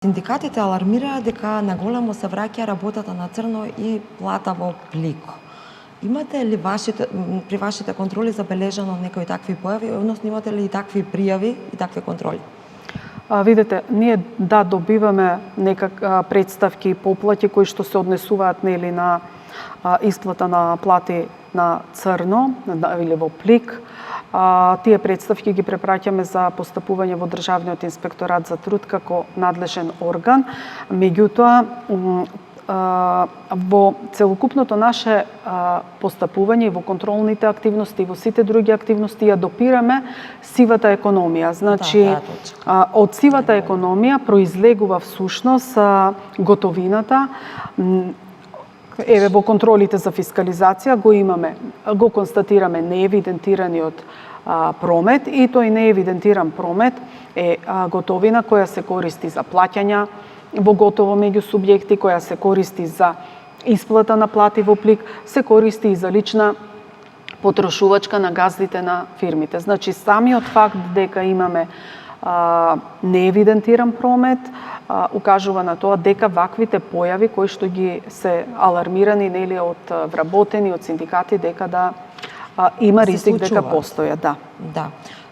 Синдикатите алармираат дека наголемо се враќа работата на црно и плата во блик. Имате ли при вашите контроли забележано некои такви појави, односно имате ли и такви пријави и такви контроли? Видете, ние добиваме представки и поплати кои што се однесуваат на исплата на плати на црно или во плик. Тие представки ги препраќаме за постапување во Државниот инспекторат за труд како надлежен орган. Меѓутоа, во целокупното наше постапување и во контролните активности и во сите други активности ја допираме сивата економија. Значи, од сивата економија произлегува всушност готовината. Еве, во контролите за фискализација го констатираме неевидентираниот промет, и тој неевидентиран промет е готовина која се користи за плаќања во готово меѓу субјекти, која се користи за исплата на плати во плик, се користи и за лична потрошувачка на газдите на фирмите. Значи, самиот факт дека имаме неевидентиран промет укажува на тоа дека ваквите појави кои што ги се алармирани од вработени, од синдикати, дека има ризик дека постојат. Да.